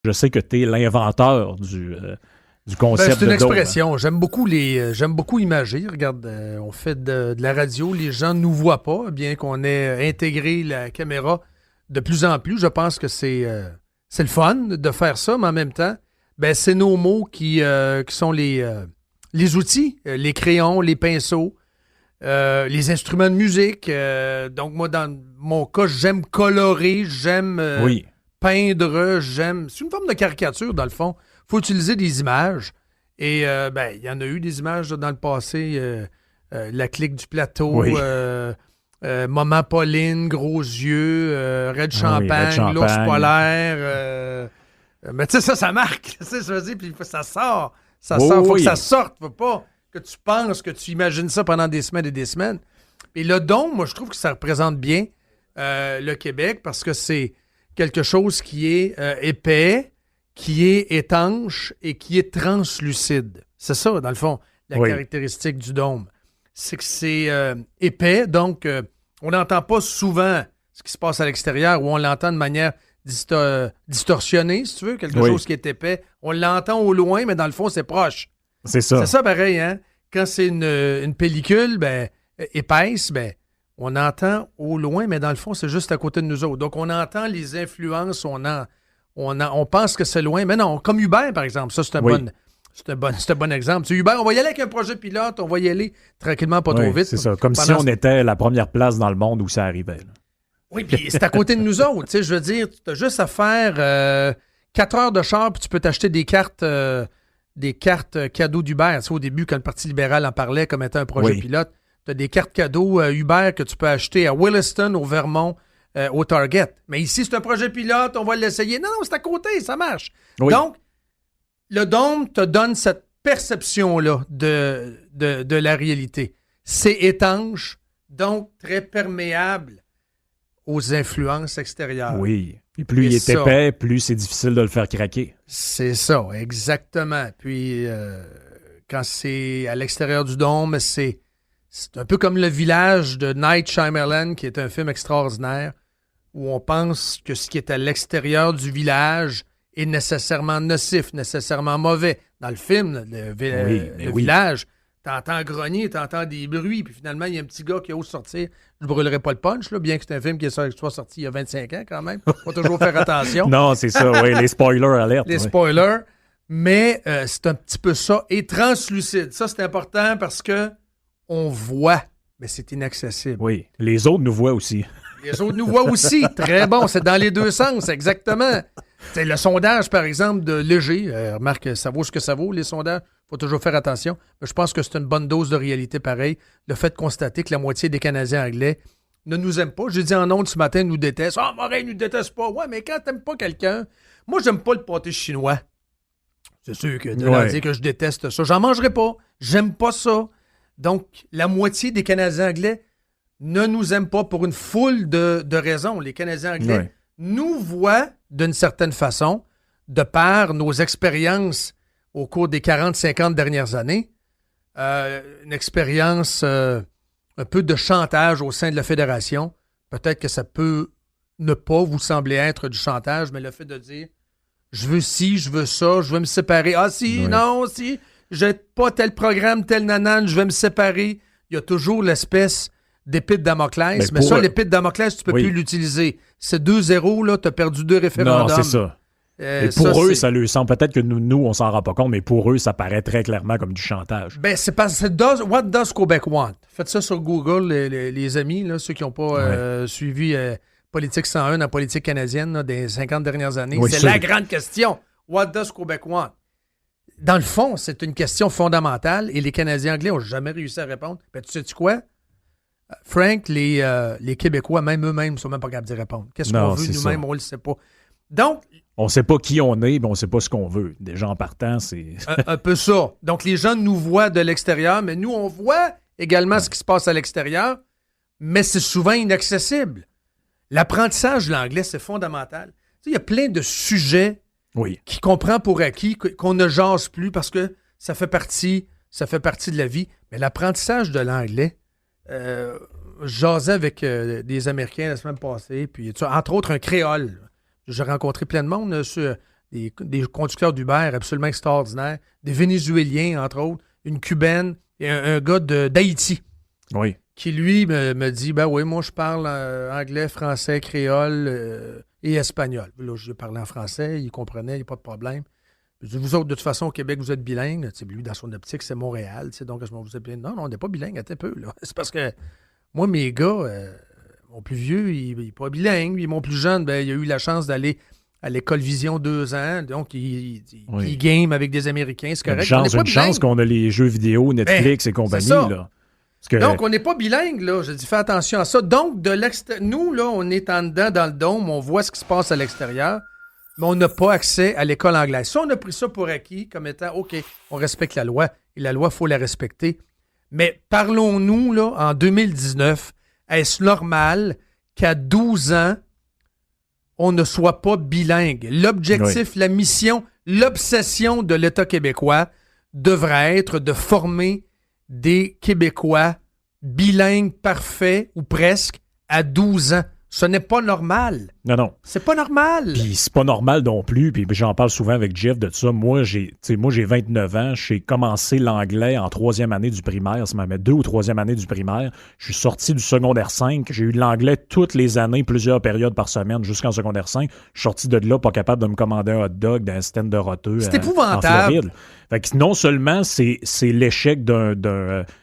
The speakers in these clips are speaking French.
Je sais que tu es l'inventeur du concept c'est une de dôme. expression. J'aime beaucoup imager. Regarde, on fait de la radio, les gens ne nous voient pas, bien qu'on ait intégré la caméra de plus en plus. Je pense que c'est le fun de faire ça, mais en même temps, c'est nos mots qui sont les outils, les crayons, les pinceaux, les instruments de musique. Donc, moi, dans mon cas, j'aime colorer, j'aime peindre, j'aime... C'est une forme de caricature, dans le fond. Il faut utiliser des images. Et il y en a eu des images dans le passé. La clique du plateau, Maman Pauline, Gros Yeux, Red Champagne, l'ours polaire. Mais tu sais, ça marque. Je veux dire, puis ça sort. Ça sort. Faut que ça sorte. Faut pas que tu penses, que tu imagines ça pendant des semaines et des semaines. Et le dôme, moi, je trouve que ça représente bien le Québec parce que c'est quelque chose qui est épais, qui est étanche et qui est translucide. C'est ça, dans le fond, la caractéristique du dôme. C'est que c'est épais, donc on n'entend pas souvent ce qui se passe à l'extérieur ou on l'entend de manière distorsionnée, si tu veux, quelque chose qui est épais. On l'entend au loin, mais dans le fond, c'est proche. C'est ça. C'est ça pareil, hein? Quand c'est une pellicule épaisse, on entend au loin, mais dans le fond, c'est juste à côté de nous autres. Donc, on entend les influences, on pense que c'est loin, mais non, comme Hubert, par exemple. Ça, c'est un bon exemple. C'est Hubert, on va y aller avec un projet pilote, on va y aller tranquillement, pas trop vite. C'est ça, comme si on était la première place dans le monde où ça arrivait. Là. Oui, puis c'est à côté de nous autres. Je veux dire, tu as juste à faire 4 heures de char, puis tu peux t'acheter des cartes cadeaux d'Uber. Au début, quand le Parti libéral en parlait comme étant un projet pilote, tu as des cartes cadeaux Uber que tu peux acheter à Williston, au Vermont, au Target. Mais ici, c'est un projet pilote, on va l'essayer. Non, c'est à côté, ça marche. Oui. Donc, le dôme te donne cette perception-là de la réalité. C'est étanche, donc très perméable aux influences extérieures. Oui. Et plus il est épais, plus c'est difficile de le faire craquer. C'est ça, exactement. Puis, quand c'est à l'extérieur du dôme, c'est un peu comme Le Village de Night Shyamalan, qui est un film extraordinaire, où on pense que ce qui est à l'extérieur du village est nécessairement nocif, nécessairement mauvais. Dans le film, le village, t'entends grogner, t'entends des bruits, puis finalement, il y a un petit gars qui ose sortir. Je ne brûlerai pas le punch, là, bien que c'est un film qui soit sorti il y a 25 ans quand même. Faut toujours faire attention. Non, c'est ça, les spoilers alerte. Les spoilers. Mais c'est un petit peu ça. Et translucide. Ça, c'est important parce que on voit, mais c'est inaccessible. Oui, les autres nous voient aussi. Les autres nous voient aussi. Très bon, c'est dans les deux sens, exactement. C'est le sondage, par exemple, de Léger. Remarque, ça vaut ce que ça vaut, les sondages. Il faut toujours faire attention. Mais je pense que c'est une bonne dose de réalité pareil. Le fait de constater que la moitié des Canadiens anglais ne nous aiment pas. J'ai dit en ondes ce matin, nous détestent. Ah, Morin, nous déteste pas. Ouais, mais quand t'aimes pas quelqu'un... Moi, j'aime pas le pâté chinois. C'est sûr que de dire que je déteste ça. J'en mangerai pas. J'aime pas ça. Donc, la moitié des Canadiens anglais ne nous aiment pas pour une foule de raisons. Les Canadiens anglais nous voient d'une certaine façon, de par nos expériences au cours des 40-50 dernières années, une expérience un peu de chantage au sein de la fédération. Peut-être que ça peut ne pas vous sembler être du chantage, mais le fait de dire je veux ci, je veux ça, je veux me séparer. Ah si, non, si, j'ai pas tel programme, tel nanane, je vais me séparer. Il y a toujours l'espèce d'épée de Damoclès, mais ça, l'épée de Damoclès, tu peux plus l'utiliser. C'est 2-0, là, tu as perdu 2 référendums. Non, c'est ça. Et pour eux, ça lui semble peut-être que nous, on s'en rend pas compte, mais pour eux, ça paraît très clairement comme du chantage. C'est parce que what does Quebec want? Faites ça sur Google, les amis, là, ceux qui n'ont pas suivi Politique 101 dans Politique canadienne là, des 50 dernières années. C'est la grande question. What does Quebec want? Dans le fond, c'est une question fondamentale et les Canadiens anglais n'ont jamais réussi à répondre. Ben, tu sais-tu quoi? Frank, les Québécois, même eux-mêmes, ne sont même pas capables d'y répondre. Qu'est-ce qu'on veut nous-mêmes? On ne le sait pas. Donc, on ne sait pas qui on est, mais on ne sait pas ce qu'on veut. Déjà en partant, c'est... un peu ça. Donc, les gens nous voient de l'extérieur, mais nous, on voit également ce qui se passe à l'extérieur, mais c'est souvent inaccessible. L'apprentissage de l'anglais, c'est fondamental. Tu sais, il y a plein de sujets qui comprend pour acquis, qu'on ne jase plus parce que ça fait partie de la vie. Mais l'apprentissage de l'anglais, je jasais avec des Américains la semaine passée, puis entre autres un créole. J'ai rencontré plein de monde, des conducteurs d'Uber absolument extraordinaires, des Vénézuéliens, entre autres, une Cubaine et un gars d'Haïti. Oui. Qui, lui, me dit, ben oui, moi, je parle anglais, français, créole et espagnol. Là, je lui parlais en français, il comprenait, il n'y a pas de problème. Je dis, vous autres, de toute façon, au Québec, vous êtes bilingues. Lui, dans son optique, c'est Montréal. Donc, vous êtes bilingues. Non, on n'est pas bilingues, attends un peu. Là. C'est parce que moi, mes gars, mon plus vieux, il n'est pas bilingue. Puis mon plus jeune, il a eu la chance d'aller à l'école Vision 2 ans. Donc, il game avec des Américains. C'est correct. Une chance qu'on a les jeux vidéo, Netflix et compagnie. Là. Donc, on n'est pas bilingue, là. Je dis, fais attention à ça. Donc, nous, là, on est en dedans, dans le dôme, on voit ce qui se passe à l'extérieur, mais on n'a pas accès à l'école anglaise. Ça, on a pris ça pour acquis, comme étant, OK, on respecte la loi, et la loi, il faut la respecter. Mais parlons-nous, là, en 2019, est-ce normal qu'à 12 ans, on ne soit pas bilingue? L'objectif, la mission, l'obsession de l'État québécois devrait être de former des Québécois bilingues parfaits ou presque à 12 ans. Ce n'est pas normal. Non. C'est pas normal. Puis c'est pas normal non plus. Puis j'en parle souvent avec Jeff de ça. Moi, j'ai 29 ans. J'ai commencé l'anglais en 3e année du primaire. Ça m'a mis 2 ou 3e année du primaire. Je suis sorti du secondaire 5. J'ai eu de l'anglais toutes les années, plusieurs périodes par semaine jusqu'en secondaire 5. Je suis sorti de là pas capable de me commander un hot dog d'un stand de roteux. C'est épouvantable. En Floride. Fait que non seulement c'est l'échec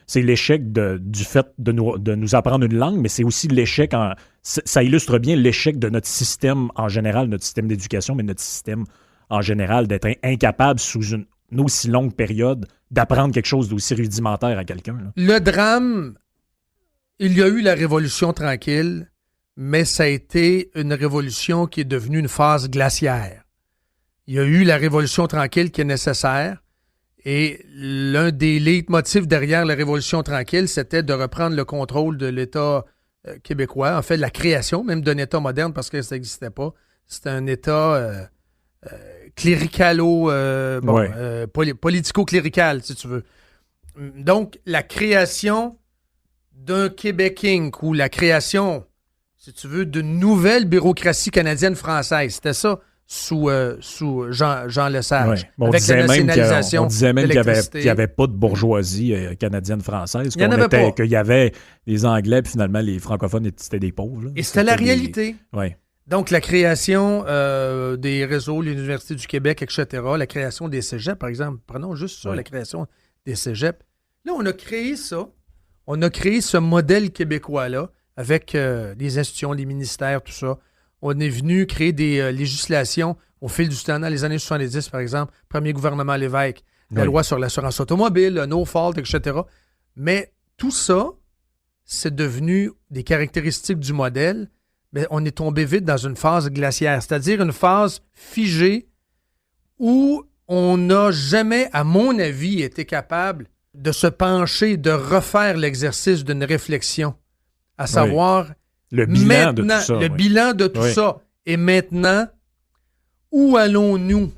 c'est l'échec du fait de nous apprendre une langue, mais c'est aussi l'échec ça illustre bien l'échec de notre système en général, notre système d'éducation, mais notre système en général, d'être incapable sous une aussi longue période d'apprendre quelque chose d'aussi rudimentaire à quelqu'un. Là. Le drame, il y a eu la Révolution tranquille, mais ça a été une révolution qui est devenue une phase glaciaire. Il y a eu la Révolution tranquille qui est nécessaire, et l'un des leitmotifs derrière la Révolution tranquille, c'était de reprendre le contrôle de l'État québécois, en fait, la création même d'un État moderne, parce que ça n'existait pas. C'était un État politico-clérical, si tu veux. Donc, la création d'un Québec Inc. ou la création, si tu veux, d'une nouvelle bureaucratie canadienne-française. C'était ça sous Jean Lesage. Ouais. On disait même qu'il n'y avait pas de bourgeoisie canadienne-française. Il n'y en avait pas. Qu'il y avait les Anglais, puis finalement, les francophones, c'était des pauvres. Là. Et c'était la réalité. Ouais. Donc, la création des réseaux, l'Université du Québec, etc., la création des cégeps, par exemple. Prenons juste ça, la création des cégeps. Là, on a créé ça. On a créé ce modèle québécois-là avec des institutions, les ministères, tout ça. On est venu créer des législations au fil du temps, dans les années 70, par exemple, premier gouvernement Lévesque, la loi sur l'assurance automobile, le no-fault, etc. Mais tout ça, c'est devenu des caractéristiques du modèle, mais on est tombé vite dans une phase glaciaire, c'est-à-dire une phase figée où on n'a jamais, à mon avis, été capable de se pencher, de refaire l'exercice d'une réflexion, à savoir... Le bilan de tout ça. Le bilan de tout ça. Et maintenant, où allons-nous?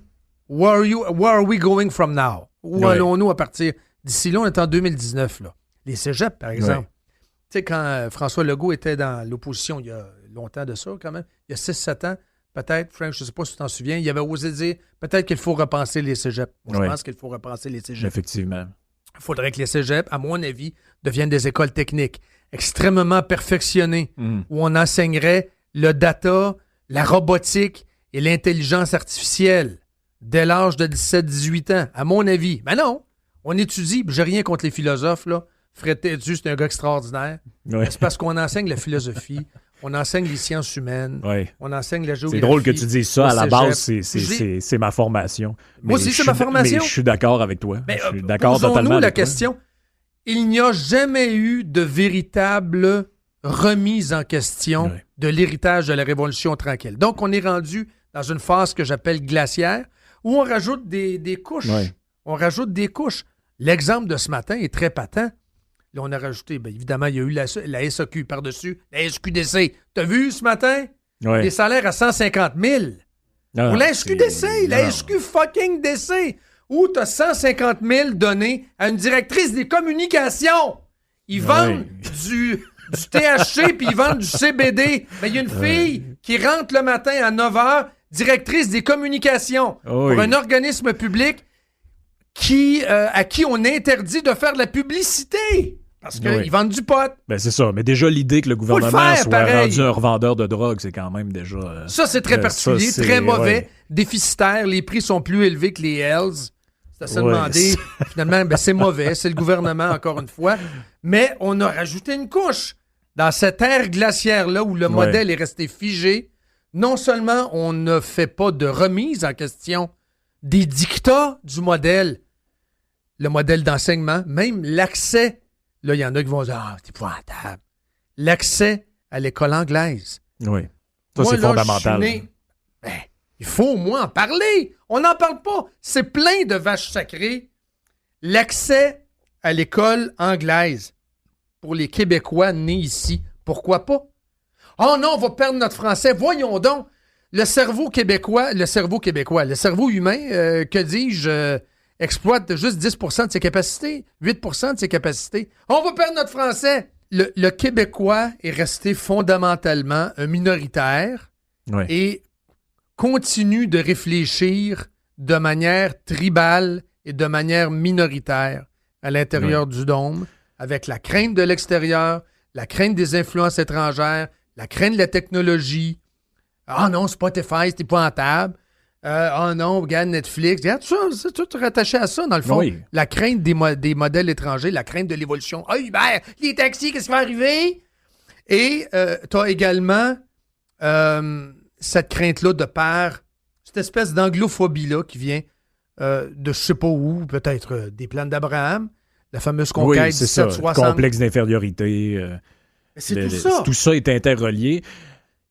Where are we going from now? Où allons-nous à partir? D'ici là, on est en 2019. Là. Les cégeps, par exemple. Tu sais, quand François Legault était dans l'opposition, il y a longtemps de ça quand même, il y a 6-7 ans, peut-être, Frank, je ne sais pas si tu t'en souviens, il avait osé dire peut-être qu'il faut repenser les cégeps. Moi, je pense qu'il faut repenser les cégeps. Effectivement. Il faudrait que les cégeps, à mon avis, deviennent des écoles techniques extrêmement perfectionnées, où on enseignerait le data, la robotique et l'intelligence artificielle dès l'âge de 17-18 ans, à mon avis. Mais non, on étudie, j'ai rien contre les philosophes, là. Fred Tétu, c'est un gars extraordinaire. C'est parce qu'on enseigne la philosophie, on enseigne les sciences humaines, on enseigne la géographie. C'est drôle que tu dises ça. À la base, c'est ma formation. Moi aussi, c'est ma formation. Mais je suis d'accord avec toi. Je suis d'accord totalement avec la question. Il n'y a jamais eu de véritable remise en question de l'héritage de la Révolution tranquille. Donc, on est rendu dans une phase que j'appelle glaciaire, où on rajoute des couches. On rajoute des couches. L'exemple de ce matin est très patent. Là, on a rajouté, bien évidemment, il y a eu la SAQ par-dessus, la SQDC. T'as vu ce matin? Les salaires à 150 000. Pour la SQDC, la SQ fucking DC, où t'as 150 000 donnés à une directrice des communications. Ils vendent du THC puis ils vendent du CBD. Mais il y a une fille qui rentre le matin à 9 h, directrice des communications pour un organisme public à qui on interdit de faire de la publicité. Parce qu'ils vendent du pot. Ben c'est ça. Mais déjà, l'idée que le gouvernement soit rendu un revendeur de drogue, c'est quand même déjà... ça, c'est très particulier, très mauvais, déficitaire. Les prix sont plus élevés que les Hells. C'est à se demander. Finalement, c'est mauvais. C'est le gouvernement, encore une fois. Mais on a rajouté une couche. Dans cette ère glaciaire-là où le modèle est resté figé, non seulement on ne fait pas de remise en question des dictats du modèle, le modèle d'enseignement, même l'accès. Là, il y en a qui vont dire « Ah, c'est épouvantable. » L'accès à l'école anglaise. Oui. Ça, c'est fondamental. Il faut au moins en parler. On n'en parle pas. C'est plein de vaches sacrées. L'accès à l'école anglaise pour les Québécois nés ici, pourquoi pas? Oh non, on va perdre notre français. Voyons donc. Le cerveau humain, que dis-je, exploite juste 10% de ses capacités, 8% de ses capacités. On va perdre notre français. Le Québécois est resté fondamentalement un minoritaire et continue de réfléchir de manière tribale et de manière minoritaire à l'intérieur du dôme, avec la crainte de l'extérieur, la crainte des influences étrangères, la crainte de la technologie. Ah non, Spotify, c'est épouvantable. Ah non, regarde Netflix. Regarde ça, c'est tout rattaché à ça, dans le fond. Oui. La crainte des modèles étrangers, la crainte de l'évolution. Ah, Uber, les taxis, qu'est-ce qui va arriver? Et tu as également cette crainte-là de par cette espèce d'anglophobie-là qui vient de je sais pas où, peut-être des plans d'Abraham, la fameuse conquête 1760. Le complexe d'infériorité. C'est tout ça. Tout ça est interrelié.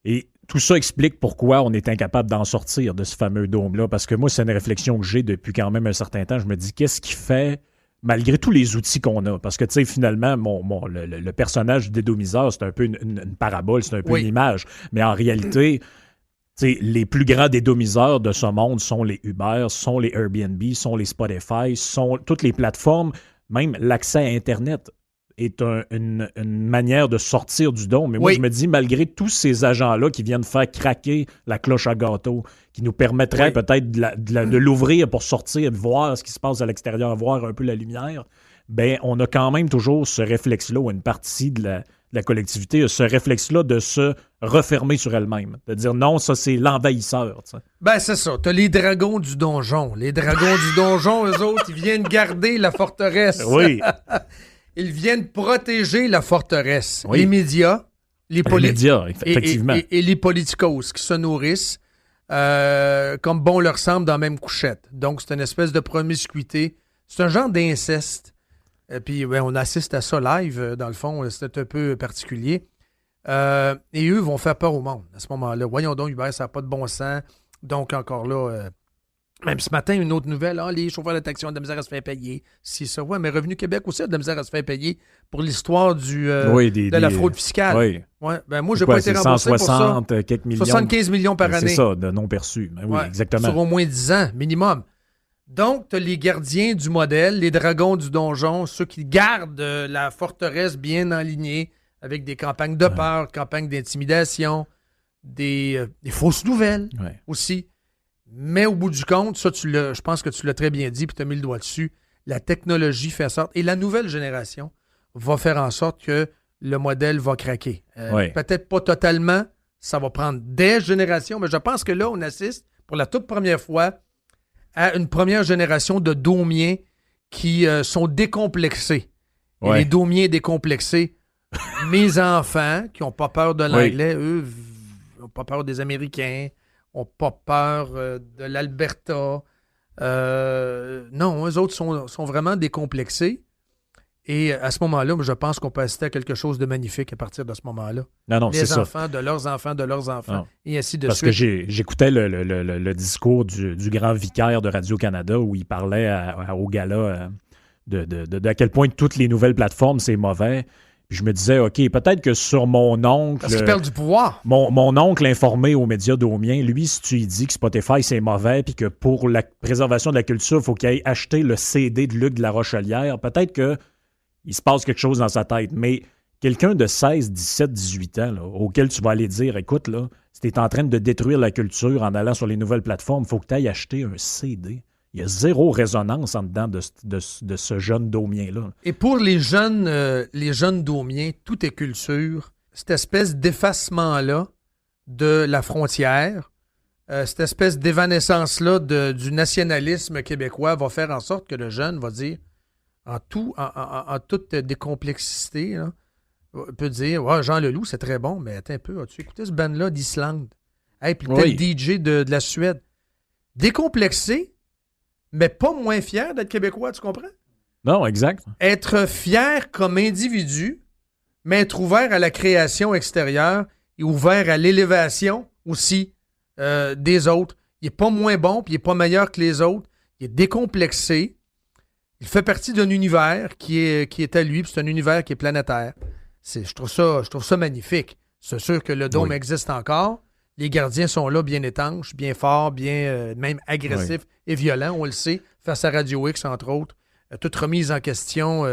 Et tout ça explique pourquoi on est incapable d'en sortir de ce fameux dôme-là. Parce que moi, c'est une réflexion que j'ai depuis quand même un certain temps. Je me dis, qu'est-ce qui fait, malgré tous les outils qu'on a? Parce que, tu sais, finalement, le personnage du dédomiseur, c'est un peu une parabole, c'est un peu une image. Mais en réalité, les plus grands dédomiseurs de ce monde sont les Uber, sont les Airbnb, sont les Spotify, sont toutes les plateformes. Même l'accès à Internet est une manière de sortir du dôme. Mais moi, je me dis, malgré tous ces agents-là qui viennent faire craquer la cloche à gâteau, qui nous permettraient peut-être de l'ouvrir pour sortir, de voir ce qui se passe à l'extérieur, voir un peu la lumière, ben on a quand même toujours ce réflexe-là, ou une partie de la collectivité, ce réflexe-là de se refermer sur elle-même. De dire non, ça, c'est l'envahisseur. T'sais. Ben, c'est ça. T'as les dragons du donjon. Les dragons du donjon, eux autres, ils viennent garder la forteresse. Oui. Ils viennent protéger la forteresse. Oui. Les médias, les médias, effectivement. Et les politicos qui se nourrissent comme bon leur semble dans la même couchette. Donc, c'est une espèce de promiscuité. C'est un genre d'inceste. Et puis, on assiste à ça live, dans le fond. C'est un peu particulier. Et eux vont faire peur au monde à ce moment-là. Voyons donc, Hubert, ça n'a pas de bon sens. Donc, encore là... Même ce matin, une autre nouvelle, les chauffeurs de taxi ont de la misère à se faire payer. C'est ça, mais Revenu Québec aussi a de la misère à se faire payer pour l'histoire de la fraude fiscale. Oui. Ouais, ben moi, je n'ai pas été remboursé pour ça. 160 quelques millions. 75 millions par année. C'est ça, de non perçus. Ben oui, exactement. Sur au moins 10 ans, minimum. Donc, tu as les gardiens du modèle, les dragons du donjon, ceux qui gardent la forteresse bien enlignée avec des campagnes de peur, campagnes d'intimidation, des fausses nouvelles aussi. Mais au bout du compte, ça, je pense que tu l'as très bien dit, puis tu as mis le doigt dessus, la technologie fait en sorte, et la nouvelle génération va faire en sorte que le modèle va craquer. Peut-être pas totalement, ça va prendre des générations, mais je pense que là, on assiste pour la toute première fois à une première génération de dômiens qui sont décomplexés. Et les dômiens décomplexés, mes enfants qui n'ont pas peur de l'anglais, eux, n'ont pas peur des Américains, n'ont pas peur de l'Alberta. Non, eux autres sont vraiment décomplexés. Et à ce moment-là, je pense qu'on peut assister à quelque chose de magnifique à partir de ce moment-là. Non, les enfants, de leurs enfants, de leurs enfants, et ainsi de suite. Parce que j'écoutais le discours du grand vicaire de Radio-Canada où il parlait au gala de à quel point toutes les nouvelles plateformes, c'est mauvais. Puis je me disais, OK, peut-être que sur mon oncle... Parce qu'il perd du pouvoir. Mon oncle informé aux médias domiens, lui, si tu lui dis que Spotify, c'est mauvais, puis que pour la préservation de la culture, il faut qu'il aille acheter le CD de Luc de la Rochelière, peut-être qu'il se passe quelque chose dans sa tête. Mais quelqu'un de 16, 17, 18 ans, là, auquel tu vas aller dire, écoute, là, si tu es en train de détruire la culture en allant sur les nouvelles plateformes, il faut que tu ailles acheter un CD. Il y a zéro résonance en dedans de ce jeune Daumien-là. Et pour les jeunes Daumiens, tout est culture. Cette espèce d'effacement-là de la frontière, cette espèce d'évanescence-là du nationalisme québécois va faire en sorte que le jeune va dire, en toute décomplexité, là, peut dire, ouais, Jean Leloup, c'est très bon, mais attends un peu, as-tu écouté ce band-là d'Islande? Hey, puis tel DJ de la Suède. Décomplexé, mais pas moins fier d'être québécois, tu comprends? Non, exact. Être fier comme individu, mais être ouvert à la création extérieure et ouvert à l'élévation aussi des autres. Il n'est pas moins bon, puis il n'est pas meilleur que les autres. Il est décomplexé. Il fait partie d'un univers qui est à lui, puis c'est un univers qui est planétaire. Je trouve ça magnifique. C'est sûr que le dôme existe encore. Les gardiens sont là, bien étanches, bien forts, bien même agressifs et violents, on le sait, face à Radio X, entre autres. Toute remise en question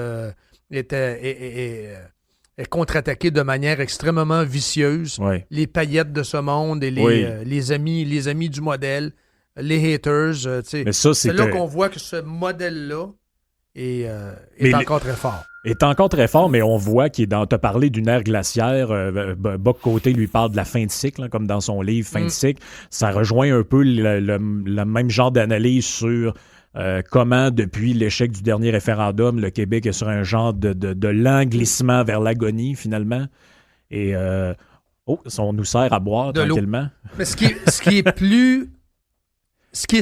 est contre-attaquée de manière extrêmement vicieuse. Oui. Les paillettes de ce monde et les amis du modèle, les haters. Mais ça, c'est là qu'on voit que ce modèle-là est encore très fort. Est encore très fort, mais on voit qu'il est dans. Tu as parlé d'une ère glaciaire. Bock Côté lui parle de la fin de cycle, hein, comme dans son livre Fin de cycle. Ça rejoint un peu le même genre d'analyse sur comment, depuis l'échec du dernier référendum, le Québec est sur un genre de lent glissement vers l'agonie, finalement. Et on nous sert à boire de tranquillement. Mais ce qui est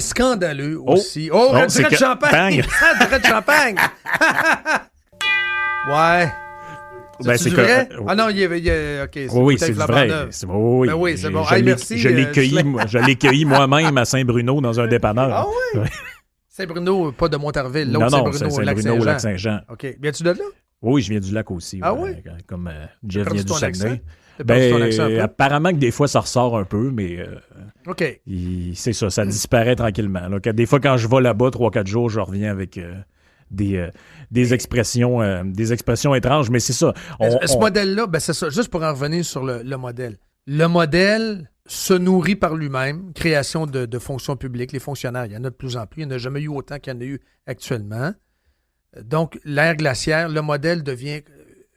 scandaleux aussi. Red champagne! Red champagne! Ouais. C'est vrai? Ah non, il y a OK. Oui, c'est vrai. Oui, c'est bon. Merci. Je l'ai cueilli moi-même à Saint-Bruno dans un dépanneur. Ah oui? Saint-Bruno, pas de Montarville. L'autre Saint-Bruno au Lac-Saint-Jean. OK. Viens-tu de là? Oui, je viens du lac aussi. Ah oui? Comme Jeff vient du Saguenay. Apparemment que des fois, ça ressort un peu, mais OK. C'est ça, ça disparaît tranquillement. Là. Des fois, quand je vais là-bas, 3-4 jours, je reviens avec des expressions étranges, mais c'est ça. Ce modèle-là, c'est ça. Juste pour en revenir sur le modèle. Le modèle se nourrit par lui-même, création de fonctions publiques. Les fonctionnaires, il y en a de plus en plus. Il n'y en a jamais eu autant qu'il y en a eu actuellement. Donc, l'ère glaciaire, le modèle devient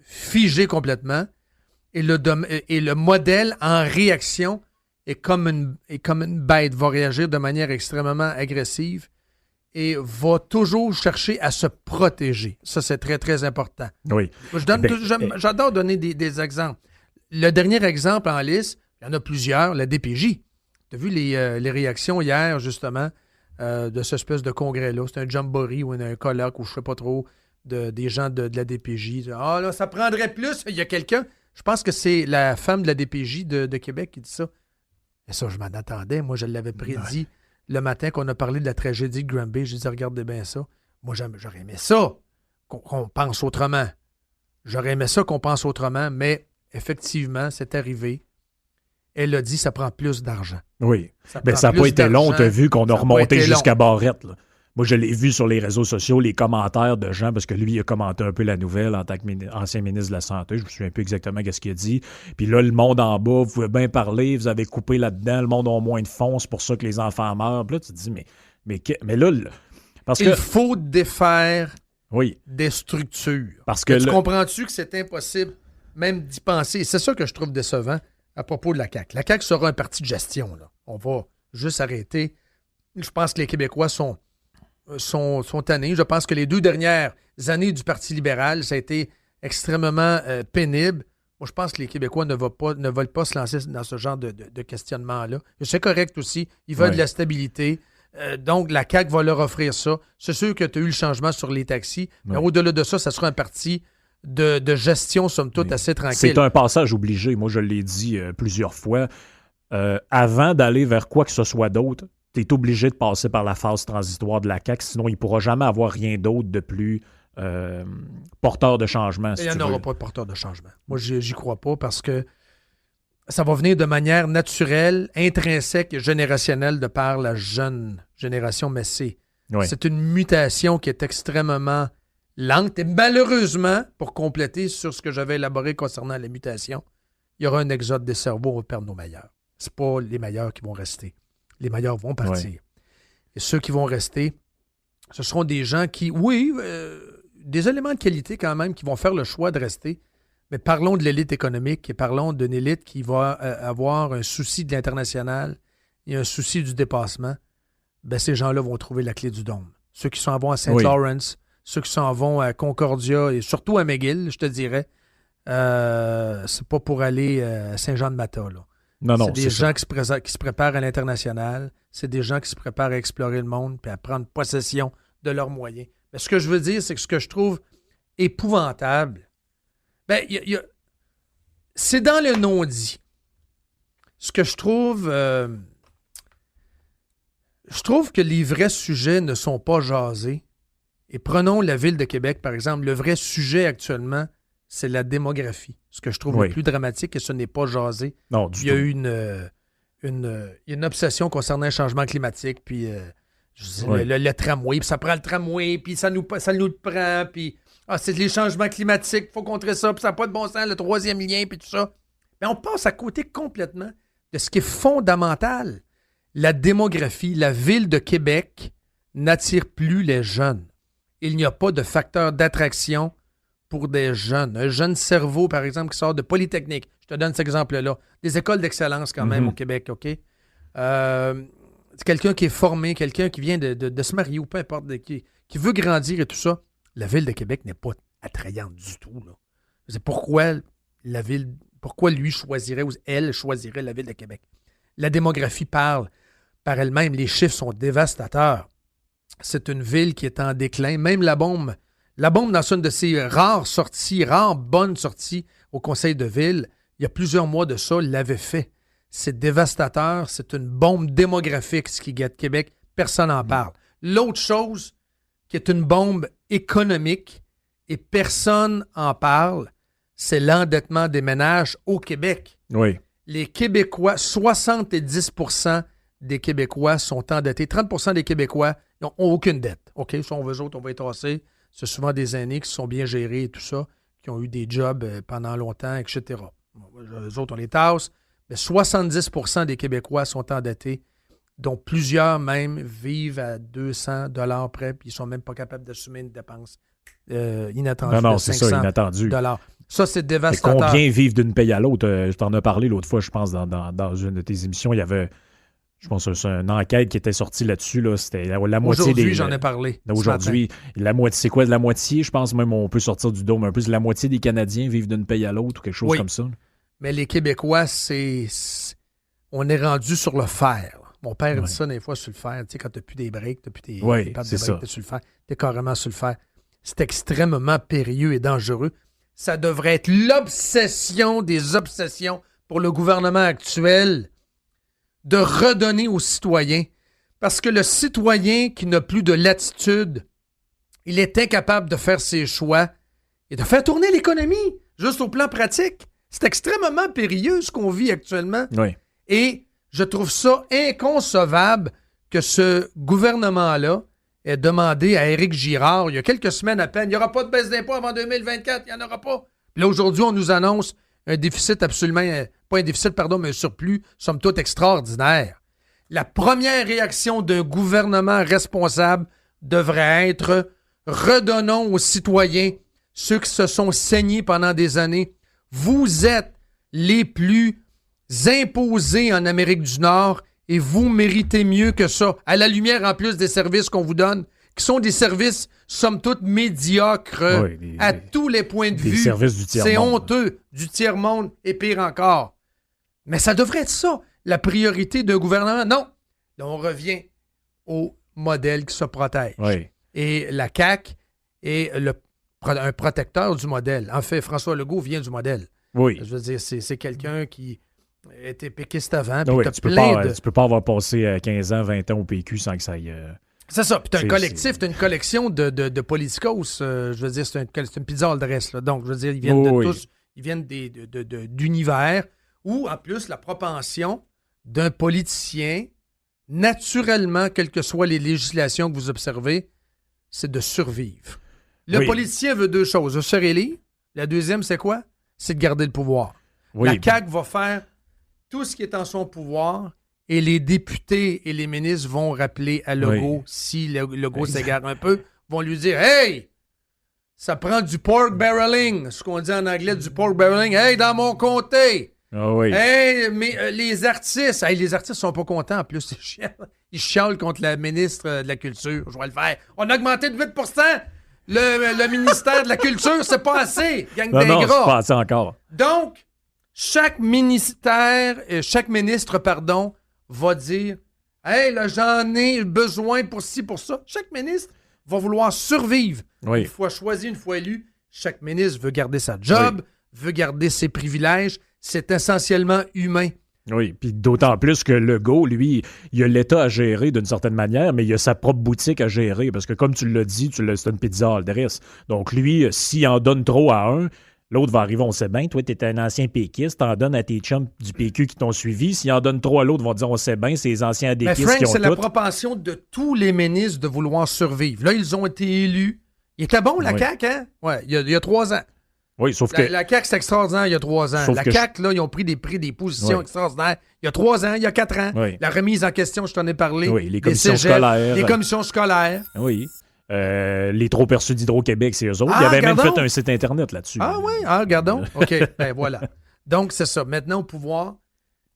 figé complètement et le modèle, en réaction, est comme une bête, va réagir de manière extrêmement agressive et va toujours chercher à se protéger. Ça, c'est très, très important. Oui. J'adore donner des exemples. Le dernier exemple en liste, il y en a plusieurs, la DPJ. Tu as vu les réactions hier, justement, de cette espèce de congrès-là. C'est un jamboree ou un colloque ou je ne sais pas trop, des gens de la DPJ. Ah là, ça prendrait plus. Il y a quelqu'un, je pense que c'est la femme de la DPJ de Québec qui dit ça. Et ça, je m'en attendais. Moi, je l'avais prédit le matin qu'on a parlé de la tragédie de Granby. J'ai dit, regardez bien ça. Moi, j'aurais aimé ça qu'on pense autrement. J'aurais aimé ça qu'on pense autrement, mais effectivement, c'est arrivé. Elle a dit, ça prend plus d'argent. Oui. Ça n'a pas été long. Tu as vu qu'on a remonté jusqu'à Barrette. Là. Moi, je l'ai vu sur les réseaux sociaux, les commentaires de gens, parce que lui, il a commenté un peu la nouvelle en tant qu'ancien ministre de la Santé. Je me souviens un peu exactement ce qu'il a dit. Puis là, le monde en bas, vous pouvez bien parler, vous avez coupé là-dedans, le monde a moins de fonds, c'est pour ça que les enfants meurent. Puis là, tu te dis, mais là, parce que... Il faut défaire des structures. Parce que tu comprends-tu que c'est impossible même d'y penser? C'est ça que je trouve décevant à propos de la CAQ. La CAQ sera un parti de gestion, là. On va juste arrêter. Je pense que les Québécois sont tannés. Je pense que les 2 dernières années du Parti libéral, ça a été extrêmement pénible. Moi, je pense que les Québécois ne veulent pas se lancer dans ce genre de questionnement-là. C'est correct aussi. Ils veulent de la stabilité. Donc, la CAQ va leur offrir ça. C'est sûr que tu as eu le changement sur les taxis, mais au-delà de ça, ça sera un parti de gestion, somme toute, assez tranquille. C'est un passage obligé. Moi, je l'ai dit plusieurs fois. Avant d'aller vers quoi que ce soit d'autre, tu es obligé de passer par la phase transitoire de la CAQ, sinon il ne pourra jamais avoir rien d'autre de plus porteur de changement. Il n'y en aura pas de porteur de changement. Moi, j'y crois pas parce que ça va venir de manière naturelle, intrinsèque et générationnelle de par la jeune génération, mais c'est une mutation qui est extrêmement lente. Et malheureusement, pour compléter sur ce que j'avais élaboré concernant la mutation, il y aura un exode des cerveaux, on va perdre nos meilleurs. Ce pas les meilleurs qui vont rester. Les meilleurs vont partir. Ouais. Et ceux qui vont rester, ce seront des gens qui, des éléments de qualité quand même, qui vont faire le choix de rester. Mais parlons de l'élite économique et parlons d'une élite qui va avoir un souci de l'international et un souci du dépassement. Ben, ces gens-là vont trouver la clé du dôme. Ceux qui s'en vont à St. Lawrence, ceux qui s'en vont à Concordia et surtout à McGill, je te dirais, c'est pas pour aller à Saint-Jean-de-Mata, là. Non, c'est des gens qui se préparent à l'international. C'est des gens qui se préparent à explorer le monde et à prendre possession de leurs moyens. Mais ce que je veux dire, c'est que ce que je trouve épouvantable, c'est dans le non-dit. Ce que je trouve que les vrais sujets ne sont pas jasés. Et prenons la ville de Québec, par exemple. Le vrai sujet actuellement, c'est la démographie. Ce que je trouve le plus dramatique, et ce n'est pas jasé. Non, du tout. Il y a eu une obsession concernant le changement climatique, puis le tramway, puis ça prend le tramway, puis ça nous le prend, puis c'est les changements climatiques, il faut contrer ça, puis ça n'a pas de bon sens, le troisième lien, puis tout ça. Mais on passe à côté complètement de ce qui est fondamental. La démographie, la ville de Québec n'attire plus les jeunes. Il n'y a pas de facteur d'attraction pour des jeunes. Un jeune cerveau, par exemple, qui sort de Polytechnique. Je te donne cet exemple-là. Des écoles d'excellence quand même au Québec, OK? C'est quelqu'un qui est formé, quelqu'un qui vient de se marier ou peu importe, qui veut grandir et tout ça. La ville de Québec n'est pas attrayante du tout, là. C'est pourquoi lui choisirait ou elle choisirait la ville de Québec. La démographie parle par elle-même. Les chiffres sont dévastateurs. C'est une ville qui est en déclin. Même la bombe, dans une de ses rares bonnes sorties au conseil de ville, il y a plusieurs mois de ça, l'avait fait. C'est dévastateur. C'est une bombe démographique, ce qui guette Québec. Personne n'en parle. L'autre chose qui est une bombe économique et personne n'en parle, c'est l'endettement des ménages au Québec. Oui. Les Québécois, 70% des Québécois sont endettés. 30% des Québécois n'ont aucune dette. OK, si on veut autres, on va y tasser. C'est souvent des aînés qui se sont bien gérés et tout ça, qui ont eu des jobs pendant longtemps, etc. Les autres, on les tasse. Mais 70% des Québécois sont endettés, dont plusieurs même vivent à 200 $ près, puis ils ne sont même pas capables d'assumer une dépense inattendue de 500 $. Ça, c'est dévastateur. Et combien vivent d'une paye à l'autre? Je t'en ai parlé l'autre fois, je pense, dans une de tes émissions. Il y avait, je pense, c'est une enquête qui était sortie là-dessus. Là. C'était la moitié Aujourd'hui, j'en ai parlé. Aujourd'hui, la moitié, c'est quoi de la moitié? Je pense même on peut sortir du dôme un peu. La moitié des Canadiens vivent d'une paye à l'autre ou quelque chose comme ça. Mais les Québécois, on est rendu sur le fer. Mon père dit ça des fois sur le fer. Tu sais, quand tu n'as plus des breaks, tu n'as plus tes pattes de break, tu es sur le fer. Tu es carrément sur le fer. C'est extrêmement périlleux et dangereux. Ça devrait être l'obsession des obsessions pour le gouvernement actuel de redonner aux citoyens. Parce que le citoyen qui n'a plus de latitude, il est incapable de faire ses choix et de faire tourner l'économie, juste au plan pratique. C'est extrêmement périlleux ce qu'on vit actuellement. Oui. Et je trouve ça inconcevable que ce gouvernement-là ait demandé à Éric Girard, il y a quelques semaines à peine, il n'y aura pas de baisse d'impôts avant 2024, il n'y en aura pas. Puis là, aujourd'hui, on nous annonce un déficit absolument, pas un déficit, pardon, mais un surplus, somme toute extraordinaire. La première réaction d'un gouvernement responsable devrait être « Redonnons aux citoyens, ceux qui se sont saignés pendant des années. Vous êtes les plus imposés en Amérique du Nord et vous méritez mieux que ça. À la lumière, en plus des services qu'on vous donne, qui sont des services, somme toute, médiocres à tous les points de vue. Services du tiers-monde. C'est honteux, du tiers-monde et pire encore. Mais ça devrait être ça, la priorité d'un gouvernement. Non. Là, on revient au modèle qui se protège. Oui. Et la CAQ est un protecteur du modèle. En fait, François Legault vient du modèle. Oui. Je veux dire, c'est quelqu'un qui était péquiste avant. Oui, tu peux pas avoir passé 15 ans, 20 ans au PQ sans que ça aille... C'est ça. Puis t'as un collectif, t'as une collection de politicos. Je veux dire, c'est une pizza all dress. Là. Donc, je veux dire, ils viennent tous. Ils viennent d'univers où, en plus, la propension d'un politicien, naturellement, quelles que soient les législations que vous observez, c'est de survivre. Le politicien veut deux choses. Se réélire. La deuxième, c'est quoi? C'est de garder le pouvoir. Oui. La CAQ va faire tout ce qui est en son pouvoir et les députés et les ministres vont rappeler à Legault, si Legault s'égare un peu, vont lui dire « Hey! Ça prend du pork barreling. » Ce qu'on dit en anglais, du pork barreling. « Hey, dans mon comté! » Hey, mais les artistes sont pas contents. En plus, ils chialent contre la ministre de la Culture. Je vais le faire. On a augmenté de 8 le ministère de la Culture, c'est pas assez. Gang d'ingrats. Non, c'est pas assez encore. Donc, chaque ministre, va dire « Hey, là, j'en ai besoin pour ci, pour ça. » Chaque ministre va vouloir survivre. Une fois choisi, une fois élu, chaque ministre veut garder sa job, veut garder ses privilèges. C'est essentiellement humain. Oui, puis d'autant plus que Legault, lui, il a l'État à gérer d'une certaine manière, mais il a sa propre boutique à gérer, parce que comme tu l'as dit, c'est une pizza Aldris. Donc lui, s'il en donne trop à un, l'autre va arriver, on sait bien, toi, t'es un ancien péquiste, t'en donnes à tes chums du PQ qui t'ont suivi. S'il en donne trop à l'autre, ils vont dire, on sait bien, c'est les anciens adéquistes qui ont c'est tout. la propension de tous les ministres de vouloir survivre. Là, ils ont été élus. Il était bon, la CAQ, hein? Oui, il y a 3 ans. Oui, sauf que... La CAQ, c'est extraordinaire il y a 3 ans. La CAQ, là, ils ont pris des positions extraordinaires. Il y a 3 ans, il y a 4 ans. Oui. La remise en question, je t'en ai parlé. Oui, les commissions scolaires. Les commissions scolaires. Oui. Les trop perçus d'Hydro-Québec, c'est eux autres. Il avait même fait un site Internet là-dessus. Ah oui? Ah, regardons. OK, ben voilà. Donc, c'est ça. Maintenant, au pouvoir,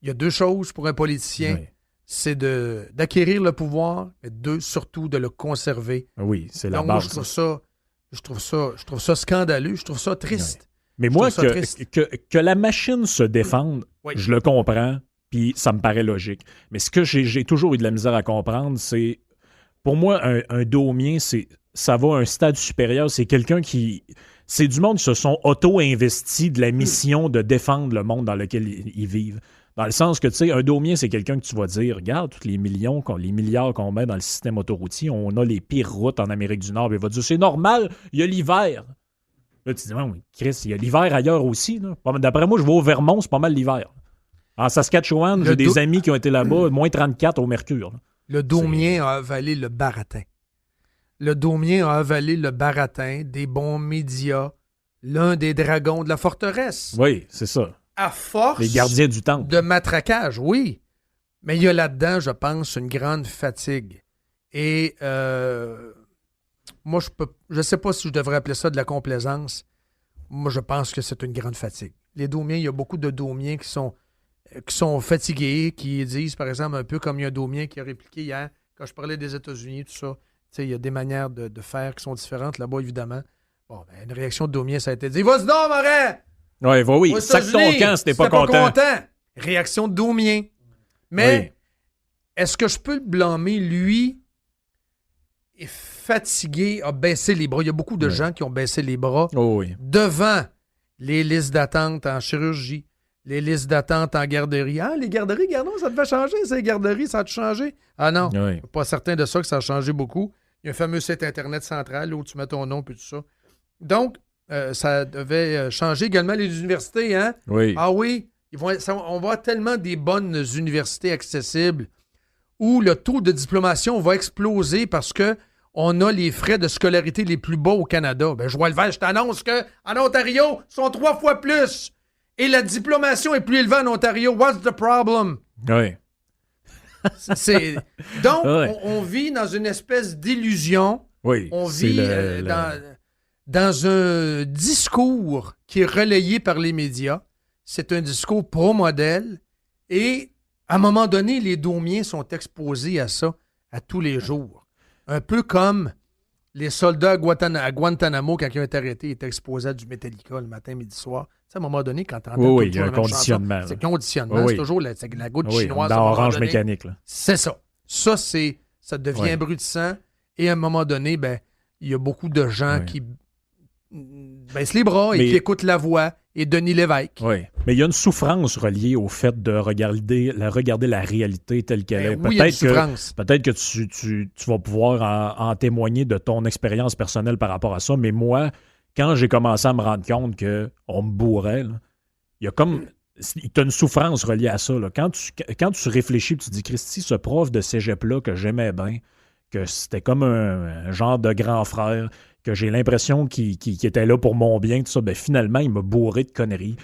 il y a 2 choses pour un politicien. Oui. C'est d'acquérir le pouvoir, mais 2, surtout de le conserver. Oui, c'est la base. Moi, je trouve ça scandaleux, je trouve ça triste. Oui. Mais moi, que la machine se défende, je le comprends, puis ça me paraît logique. Mais ce que j'ai toujours eu de la misère à comprendre, c'est, pour moi, un domien, ça va à un stade supérieur. C'est quelqu'un qui... C'est du monde qui se sont auto-investis de la mission de défendre le monde dans lequel ils vivent. Dans le sens que, tu sais, un domien, c'est quelqu'un que tu vas dire, regarde, tous les milliards qu'on met dans le système autoroutier, on a les pires routes en Amérique du Nord. Il va dire, c'est normal, il y a l'hiver. Là, tu dis, oui, Chris, il y a l'hiver ailleurs aussi. Là. D'après moi, je vais au Vermont, c'est pas mal l'hiver. En Saskatchewan, j'ai des amis qui ont été là-bas, moins 34 au mercure. Là. Le domien a avalé le baratin. Le domien a avalé le baratin des bons médias, l'un des dragons de la forteresse. Oui, c'est ça. À force les gardiens du temple. De matraquage, oui. Mais il y a là-dedans, je pense, une grande fatigue. Et moi, je sais pas si je devrais appeler ça de la complaisance. Moi, je pense que c'est une grande fatigue. Les domiens, il y a beaucoup de domiens qui sont fatigués, qui disent, par exemple, un peu comme il y a un domien qui a répliqué hier, quand je parlais des États-Unis, tout ça. Tu sais, il y a des manières de faire qui sont différentes là-bas, évidemment. Bon, ben, une réaction de domien, ça a été dit, vas-y donc, Morin! Oui, sac ton camp si t'es pas content. Réaction de domien. Mais est-ce que je peux le blâmer, lui, est fatigué, a baissé les bras? Il y a beaucoup de gens qui ont baissé les bras devant les listes d'attente en chirurgie, les listes d'attente en garderie. Ah, les garderies, gardons, ça devait changer, ces garderies, ça a tout changé? Ah non, je suis pas certain de ça, que ça a changé beaucoup. Il y a un fameux site Internet central où tu mets ton nom et tout ça. Donc, ça devait changer également les universités, hein? Oui. Ah oui, on va avoir tellement des bonnes universités accessibles où le taux de diplomation va exploser parce que on a les frais de scolarité les plus bas au Canada. Ben, je vois le vert, je t'annonce qu'en Ontario, ils sont 3 fois plus. Et la diplomation est plus élevée en Ontario. What's the problem? Oui. Donc, on vit dans une espèce d'illusion. Oui. On vit dans un discours qui est relayé par les médias. C'est un discours pro-modèle. Et à un moment donné, les domiens sont exposés à ça à tous les jours. Un peu comme les soldats à Guantanamo, quand ils ont été arrêtés, ils étaient exposés à du Metallica le matin, midi, soir. À un moment donné, quand tu entends il y a un conditionnement. C'est conditionnement. C'est toujours la goutte chinoise. Dans Orange Mécanique. Là. C'est ça. Ça devient abrutissant. Et à un moment donné, ben, il y a beaucoup de gens qui baissent les bras et qui écoutent la voix et Denis Lévesque. Oui, mais il y a une souffrance reliée au fait de regarder la réalité telle qu'elle est. Oui, il y a une souffrance. Peut-être que tu vas pouvoir en témoigner de ton expérience personnelle par rapport à ça, mais moi, quand j'ai commencé à me rendre compte qu'on me bourrait, là, il y a comme... Tu as une souffrance reliée à ça. Là. Quand tu réfléchis et tu te dis, Christy, ce prof de cégep-là que j'aimais bien, que c'était comme un genre de grand frère, que j'ai l'impression qu'il était là pour mon bien, tout ça, ben finalement, il m'a bourré de conneries.